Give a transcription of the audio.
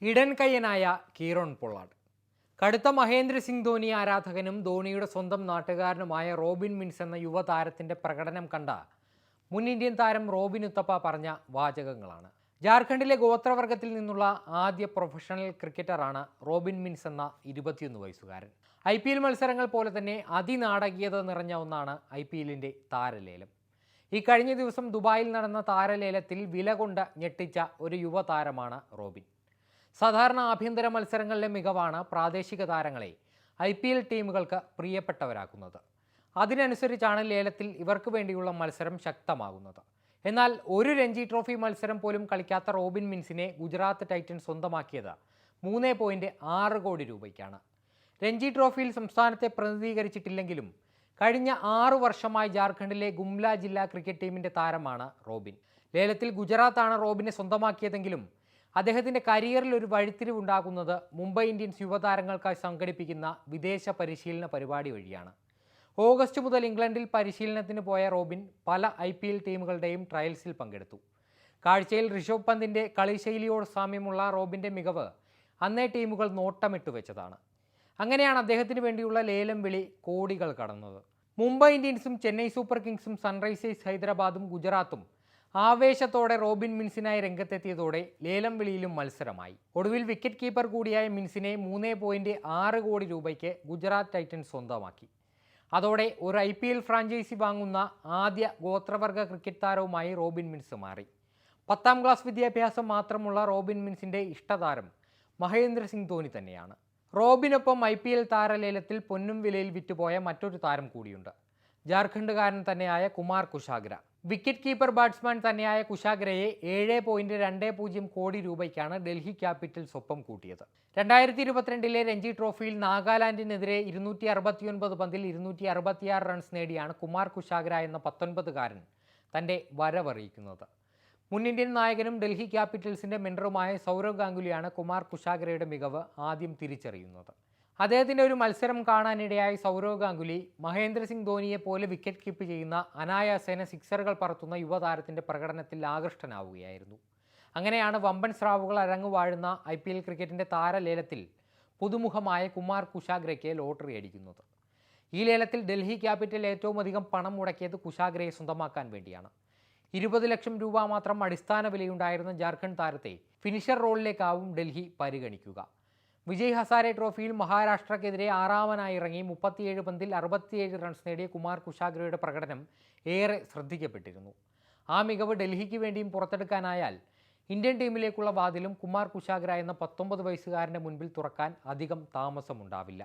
ഇടൻകയ്യനായ Kieron Pollard. കടുത്ത മഹേന്ദ്ര സിംഗ് ധോണി ആരാധകനും ധോണിയുടെ സ്വന്തം നാട്ടുകാരനുമായ റോബിൻ മിൻസ് എന്ന യുവതാരത്തിൻ്റെ പ്രകടനം കണ്ട മുൻ ഇന്ത്യൻ താരം റോബിൻ ഉത്തപ്പ പറഞ്ഞ വാചകങ്ങളാണ്. ജാർഖണ്ഡിലെ ഗോത്രവർഗത്തിൽ നിന്നുള്ള ആദ്യ പ്രൊഫഷണൽ ക്രിക്കറ്ററാണ് റോബിൻ മിൻസ് എന്ന 21 വയസ്സുകാരൻ. IPL മത്സരങ്ങൾ പോലെ തന്നെ അതിനാടകീയത നിറഞ്ഞ ഒന്നാണ് IPLന്റെ താരലേലം. ഈ കഴിഞ്ഞ ദിവസം ദുബായിൽ നടന്ന താരലേലത്തിൽ വില കൊണ്ട് ഞെട്ടിച്ച ഒരു യുവതാരമാണ് റോബിൻ. സാധാരണ ആഭ്യന്തര മത്സരങ്ങളിലെ മികവാണ് പ്രാദേശിക താരങ്ങളെ IPL ടീമുകൾക്ക് പ്രിയപ്പെട്ടവരാക്കുന്നത്. അതിനനുസരിച്ചാണ് ലേലത്തിൽ ഇവർക്ക് വേണ്ടിയുള്ള മത്സരം ശക്തമാകുന്നത്. എന്നാൽ ഒരു രഞ്ജി ട്രോഫി മത്സരം പോലും കളിക്കാത്ത റോബിൻ മിൻസിനെ ഗുജറാത്ത് ടൈറ്റൻസ് സ്വന്തമാക്കിയത് 3.6 കോടി രൂപയ്ക്കാണ്. രഞ്ജി ട്രോഫിയിൽ സംസ്ഥാനത്തെ പ്രതിനിധീകരിച്ചിട്ടില്ലെങ്കിലും കഴിഞ്ഞ 6 വർഷമായി ജാർഖണ്ഡിലെ ഗുംല ജില്ലാ ക്രിക്കറ്റ് ടീമിൻ്റെ താരമാണ് റോബിൻ. ലേലത്തിൽ ഗുജറാത്താണ് റോബിനെ സ്വന്തമാക്കിയതെങ്കിലും അദ്ദേഹത്തിൻ്റെ കരിയറിൽ ഒരു വഴിത്തിരിവുണ്ടാകുന്നത് മുംബൈ ഇന്ത്യൻസ് യുവതാരങ്ങൾക്കായി സംഘടിപ്പിക്കുന്ന വിദേശ പരിശീലന പരിപാടി വഴിയാണ്. ഓഗസ്റ്റ് മുതൽ ഇംഗ്ലണ്ടിൽ പരിശീലനത്തിന് പോയ റോബിൻ പല IPL ടീമുകളുടെയും ട്രയൽസിൽ പങ്കെടുത്തു. കാഴ്ചയിൽ ഋഷഭ് പന്തിൻ്റെ കളിശൈലിയോട് സാമ്യമുള്ള റോബിൻ്റെ മികവ് അന്നേ ടീമുകൾ നോട്ടമിട്ടു വെച്ചതാണ്. അങ്ങനെയാണ് അദ്ദേഹത്തിന് വേണ്ടിയുള്ള ലേലം വിളി കോടികൾ കടന്നത്. മുംബൈ ഇന്ത്യൻസും ചെന്നൈ സൂപ്പർ കിങ്സും സൺറൈസേഴ്സ് ഹൈദരാബാദും ഗുജറാത്തും ആവേശത്തോടെ റോബിൻ മിൻസിനായി രംഗത്തെത്തിയതോടെ ലേലം വിളിയിലും മത്സരമായി. ഒടുവിൽ വിക്കറ്റ് കീപ്പർ കൂടിയായ മിൻസിനെ 3.6 കോടി രൂപയ്ക്ക് ഗുജറാത്ത് ടൈറ്റൻസ് സ്വന്തമാക്കി. അതോടെ ഒരു IPL ഫ്രാഞ്ചൈസി വാങ്ങുന്ന ആദ്യ ഗോത്രവർഗ ക്രിക്കറ്റ് താരവുമായി റോബിൻ മിൻസ് മാറി. 10ാം ക്ലാസ് വിദ്യാഭ്യാസം മാത്രമുള്ള റോബിൻ മിൻസിൻ്റെ ഇഷ്ടതാരം മഹേന്ദ്ര സിംഗ് ധോണി തന്നെയാണ്. റോബിനൊപ്പം IPL താരലേലത്തിൽ പൊന്നും വിലയിൽ വിറ്റുപോയ മറ്റൊരു താരം കൂടിയുണ്ട്. ജാർഖണ്ഡുകാരൻ തന്നെയായ Kumar Kushagra. Wicket keeper batsman തന്നെയായ കുശാഗ്രയെ 7.20 കോടി രൂപയ്ക്കാണ് ഡൽഹി ക്യാപിറ്റൽസ് ഒപ്പം കൂട്ടിയത്. 2022 രഞ്ജി ട്രോഫിയിൽ നാഗാലാൻഡിനെതിരെ 269 പന്തിൽ 266 റൺസ് നേടിയാണ് കുമാർ കുശാഗ്ര എന്ന 19കാരൻ തൻ്റെ വരവറിയിക്കുന്നത്. മുൻ ഇന്ത്യൻ നായകനും ഡൽഹി ക്യാപിറ്റൽസിൻ്റെ മെൻറ്ററുമായ സൗരവ് ഗാംഗുലിയാണ് കുമാർ കുശാഗ്രയുടെ മികവ് ആദ്യം തിരിച്ചറിയുന്നത്. അദ്ദേഹത്തിൻ്റെ ഒരു മത്സരം കാണാനിടയായി സൗരവ് ഗാംഗുലി മഹേന്ദ്ര സിംഗ് ധോണിയെ പോലെ വിക്കറ്റ് കീപ്പ് ചെയ്യുന്ന അനായാസേന സിക്സറുകൾ പറത്തുന്ന യുവതാരത്തിൻ്റെ പ്രകടനത്തിൽ ആകൃഷ്ടനാവുകയായിരുന്നു. അങ്ങനെയാണ് വമ്പൻ സ്രാവുകൾ അരങ്ങുവാഴുന്ന IPL ക്രിക്കറ്റിൻ്റെ താരലേലത്തിൽ പുതുമുഖമായ കുമാർ കുശാഗ്രയ്ക്ക് ലോട്ടറി അടിക്കുന്നത്. ഈ ലേലത്തിൽ ഡൽഹി ക്യാപിറ്റൽ ഏറ്റവും അധികം പണം മുടക്കിയത് കുശാഗ്രയെ സ്വന്തമാക്കാൻ വേണ്ടിയാണ്. 20 ലക്ഷം രൂപ മാത്രം അടിസ്ഥാന വിലയുണ്ടായിരുന്ന ജാർഖണ്ഡ് താരത്തെ ഫിനിഷർ റോളിലേക്കാവും ഡൽഹി പരിഗണിക്കുക. വിജയ് ഹസാരെ ട്രോഫിയിൽ മഹാരാഷ്ട്രക്കെതിരെ 6ാമനായി ഇറങ്ങി 37 പന്തിൽ 67 റൺസ് നേടിയ കുമാർ കുശാഗ്രയുടെ പ്രകടനം ഏറെ ശ്രദ്ധിക്കപ്പെട്ടിരുന്നു. ആ മികവ് ഡൽഹിക്ക് വേണ്ടിയും പുറത്തെടുക്കാനായാൽ ഇന്ത്യൻ ടീമിലേക്കുള്ള വാതിലും കുമാർ കുശാഗ്ര എന്ന 19 വയസ്സുകാരൻ്റെ മുൻപിൽ തുറക്കാൻ അധികം താമസമുണ്ടാവില്ല.